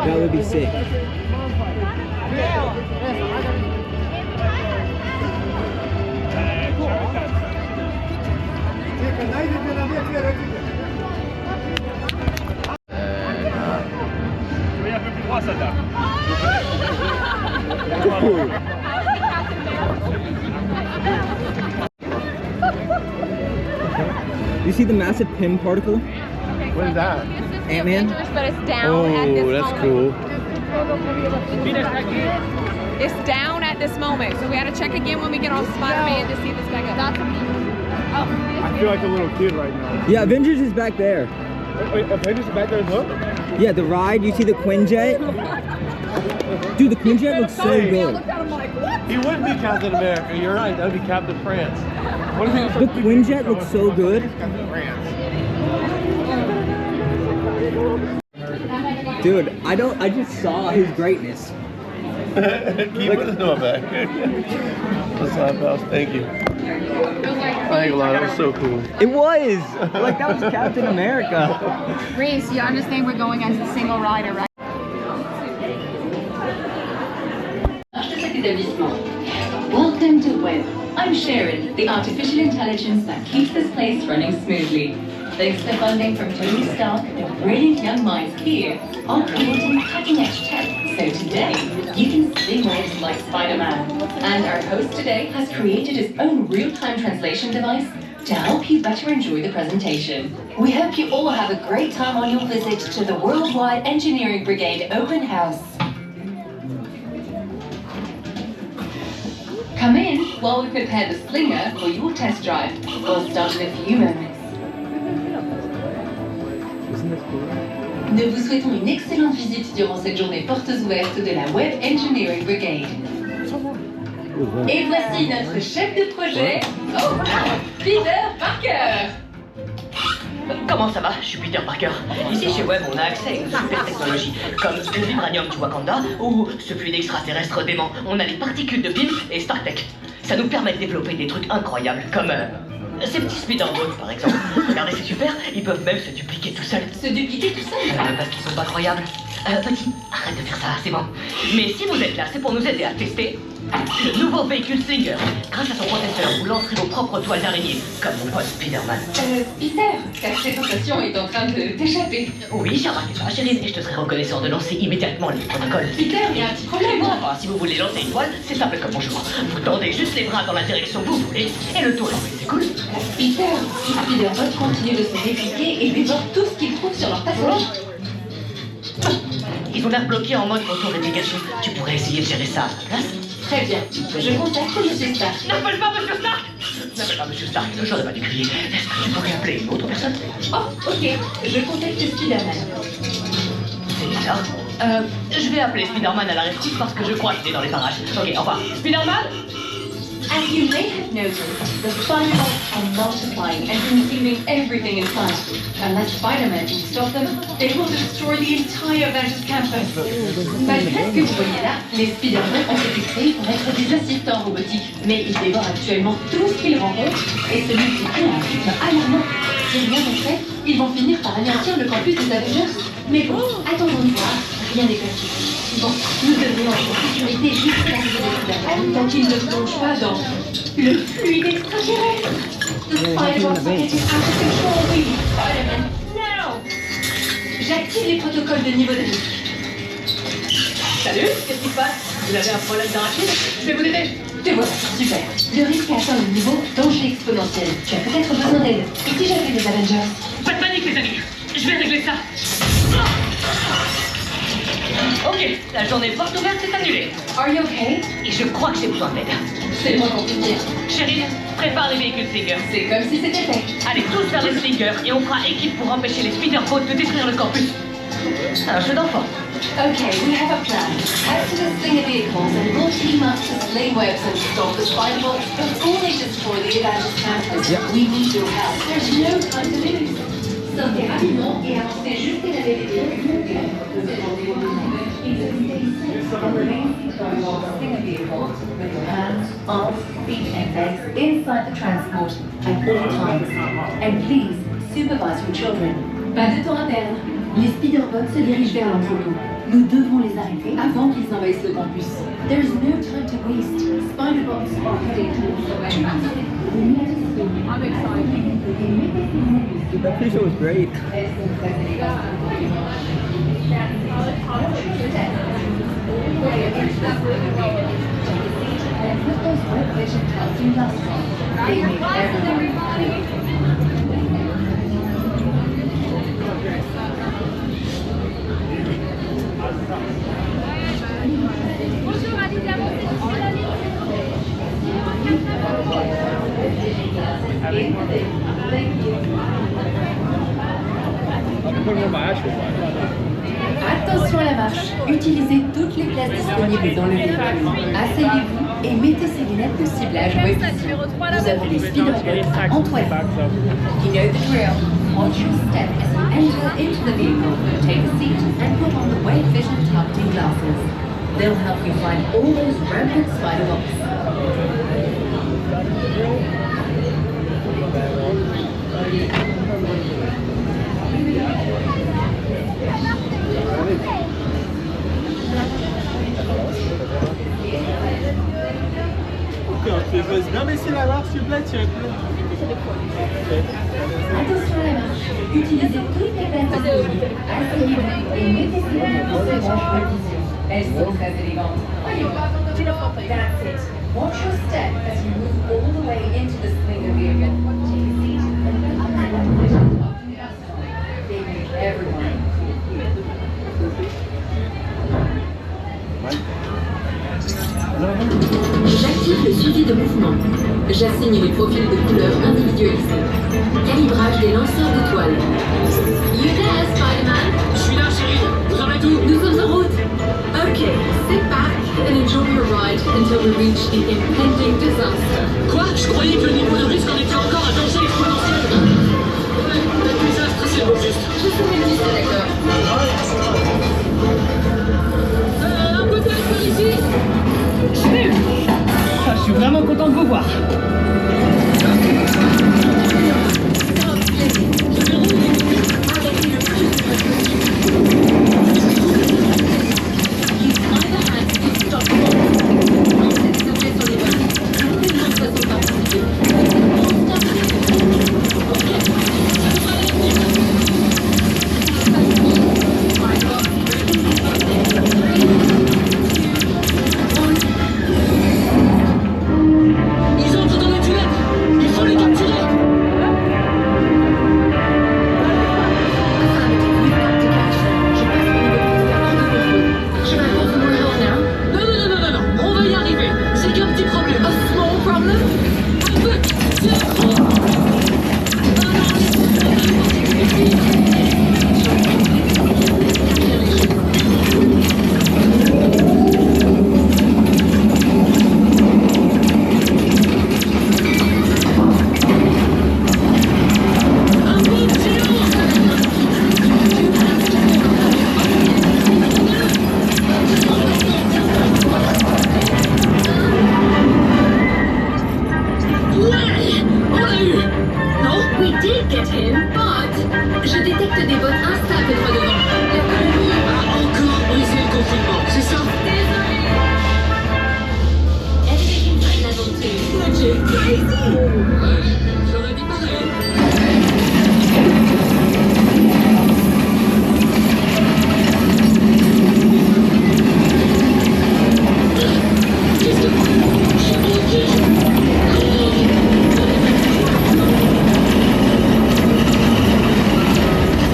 That would be sick. You see the massive Pym particle? What is that? Ant-Man? But it's down at this that's moment. cool. It's down at this moment. So we had to check again when we get off Spider-Man to see this back up. That's I feel like a little kid right now. Yeah, Avengers is back there. Wait, Avengers is back there as well? Yeah, the ride. You see the Quinjet? Dude, the Quinjet looks so good. He wouldn't be Captain America. You're right. That would be Captain France. What if he was The Quinjet looks so good. Captain France? Dude, I just saw his greatness. Keep it no back. What's up, pals? Thank you. I ain't gonna lie, that was so cool. It was! Like, that was Captain America. Reese, you understand we're going as a single rider, right? Welcome to Web. I'm Sharon, the artificial intelligence that keeps this place running smoothly. Thanks to funding from Tony Stark, the brilliant young minds here are creating cutting-edge tech. So today, you can sing waves like Spider-Man. And our host today has created his own real-time translation device to help you better enjoy the presentation. We hope you all have a great time on your visit to the Worldwide Engineering Brigade Open House. Come in while we prepare the Slinger for your test drive. We'll start in a few moments. Nous vous souhaitons une excellente visite durant cette journée portes ouvertes de la Web Engineering Brigade. Et voici notre chef de projet, Peter Parker. Comment ça va? Je suis Peter Parker. Ici chez Web, on a accès à une super technologie, comme le vibranium du Wakanda ou ce fluide extraterrestre dément. On a les particules de Pym et StarTech. Ça nous permet de développer des trucs incroyables, comme ces petits speederboats par exemple. Regardez, c'est super, ils peuvent même se dupliquer tout seuls. Se dupliquer tout seul? Parce qu'ils sont pas croyables. Petit, arrête de faire ça, c'est bon. Mais si vous êtes là, c'est pour nous aider à tester le nouveau véhicule Slinger. Grâce à son processeur, vous lancerez vos propres toiles d'araignée, comme mon pote Spider-Man. Peter, ta présentation est en train de t'échapper. Oui, j'ai remarqué ça, chérie, et je te serais reconnaissant de lancer immédiatement les protocoles. Peter, il y a un petit problème. Enfin, si vous voulez lancer une toile, c'est simple comme bonjour. Vous tendez juste les bras dans la direction que vous voulez, et le tour est fait, c'est cool. Peter, Spider-Man continue de se répliquer et dévore tout ce qu'il trouve sur leur passage. Ils ont l'air bloqués en mode auto-réplication. Tu pourrais essayer de gérer ça à ta place? Très bien, je contacte Monsieur Stark. N'appelle pas Monsieur Stark! N'appelle pas Monsieur Stark, j'aurais pas dû crier. Est-ce que tu pourrais appeler une autre personne? Oh, ok, je contacte Spider-Man. C'est bizarre. Je vais appeler Spider-Man à la rescousse parce que je crois qu'il est dans les parages. Ok, au revoir. Spider-Man? As you may have noticed, the Spider-Bots are multiplying and consuming everything in sight. Unless Spider-Man can stop them, they will destroy the entire Avengers campus. Malgré ce que vous voyez là, les Spider-Man ont été créés pour être des assistants robotiques. Mais ils dévorent actuellement tout ce qu'ils rencontrent et se multiplient à un rythme alarmant. Si rien n'est fait, ils vont finir par anéantir le campus des Avengers. Mais bon, attendons de voir, rien n'est possible. Bon, nous devons être en sécurité jusqu'à l'arrivée des Spider-Man tant qu'ils ne plongent pas dans le fluide extraterrestre. The Spider-Bots are getting out of control. We need Spider-Man now. J'active les protocoles de niveau de risque. Salut, qu'est-ce qui se passe? Vous avez un problème d'arachide? Je vais vous aider. Te voilà, super. Le risque a atteint le niveau danger exponentiel. Tu as peut-être besoin d'aide. Et si j'appelle les Avengers? Pas de panique, les amis. Je vais régler ça. Ok, la journée porte ouverte est annulée. Are you okay? Et je crois que j'ai besoin d'aide. C'est le moins qu'on puisse dire. Chérie, prépare les véhicules Slinger. C'est comme si c'était fait. Allez tous vers les Slingers et on fera équipe pour empêcher les Spider-Bots de détruire le campus. C'est un jeu d'enfant. Okay, we have a plan. As to the Slinger vehicles, and we'll team up to sling webs and stop the Spider-Bots before they destroy the Avengers campus. We need your help. There's no time to lose. Sortez rapidement et avancez jusqu'à la véhicule. Slinger vehicles with your hands, arms, feet and legs inside the transport at all times. And please, supervise your children. Pas de temps à perdre. Les Spider-Bots se dirigent vers l'entrepôt. Nous devons les arrêter avant qu'ils envahissent le campus. There is no time to waste. Spider-Bots are heading towards the way. I'm excited. That pre-show was great. And put those Red Vision cups in dust. They make everyone happy. Bonjour, Alicia, Attention à la marche. Utilisez toutes les places disponibles dans le véhicule. Asseyez-vous et mettez ces lunettes de ciblage web vision. Nous avons des speederboats à Antoine. You know the drill. Watch your step as you enter into the vehicle. Take a seat and put on the wave vision targeting glasses. They'll help you find all those rampant spider bots. Bien baisser la barre, s'il vous plaît, tirez plus. Attention à la marche. Utilisez toutes les places disponibles. Asseyez-vous et mettez ces lunettes de ciblage web vision. Elles sont très élégantes. That's it. Watch your step as you move all the way into the slinger vehicle. Take a seat and put on the vision targeting glasses. They make everyone J'active le suivi de mouvement. J'assigne les profils de couleurs individualisés. Calibrage des lanceurs d'étoiles. You there, Spider-Man? Je suis là, chérie. Vous en êtes où? Nous sommes en route. Okay, sit back and enjoy your ride until we reach the impending disaster. Quoi? Je croyais que le niveau de risque en était encore à danger exponentiel. Ouais, le désastre, c'est bon juste. Je serai le d'accord. Un peu de par ici. Je suis vraiment content de vous voir. Ils entrent dans le tunnel. Il faut les capturer. Should I call for more help now? Non, on va y arriver. C'est qu'un petit problème. A small problem? Un petit, c'est trop. We did get him, but je détecte des bottes instables droit devant. La colonie Encore brisé le confinement, c'est ça? Everything at level 2. Crazy! Ouais, j'aurais dit pareil. Qu'est-ce que... Je suis bloqué.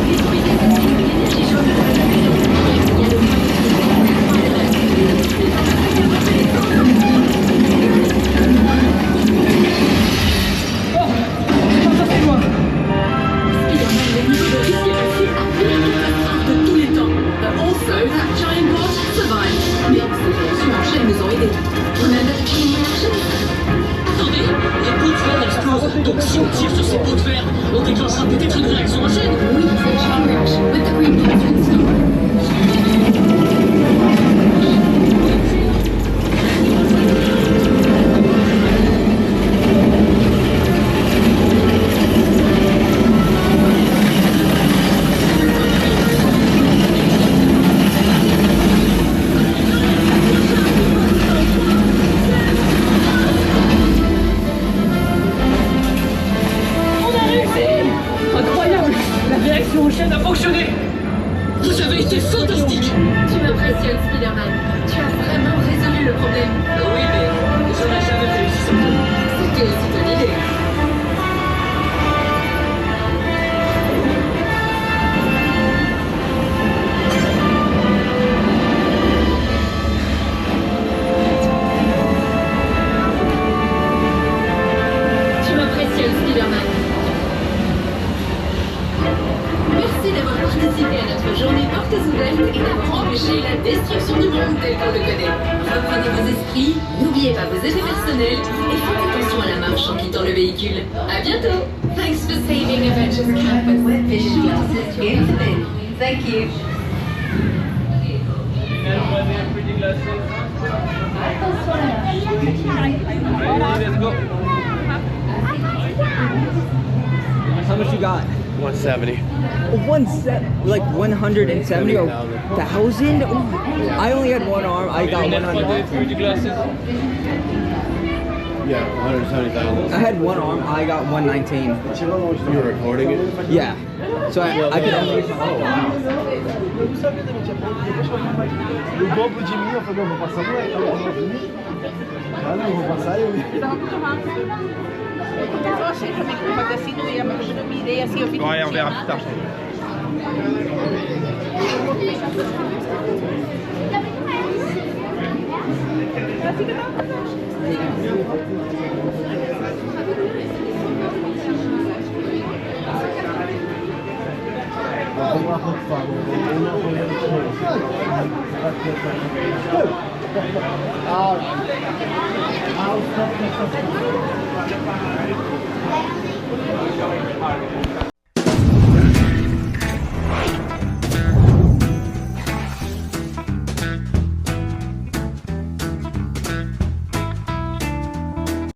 Détruisez cette énergie jaune réaction aux chaînes a fonctionné. Vous avez été fantastique. Tu m'impressionnes, Spider-Man. Tu as vraiment résolu le problème. Oui, mais je n'ai jamais réussi sans vous. C'était aussi ton idée. Tu m'impressionnes, Spider-Man. Merci d'avoir participé à notre journée portes ouvertes et d'avoir empêché la destruction du monde tel qu'on le connaît. Reprenez vos esprits, n'oubliez pas vos effets personnels et faites attention à la marche en quittant le véhicule. À bientôt! Thanks for saving Avengers Campus. Vision glasses in the bin. Thank you. Let's go. How much you got? 170. Like 170 or 1,000? I only had one arm. I got 100. glasses. Yeah, 170,000. I had one arm. I got 119. You were recording it? Yeah. So I could only. O dobro de mim, eu falei, não, vou passar no leque, eu vou vir. Ah, não, vou passar eu. Tava muito rápido. Eu achei também que fazer assim não ia, mas quando eu mirei assim, eu vi que Ouais, on tinha verra nada. plus tard. Vamos lá, por favor. Ah,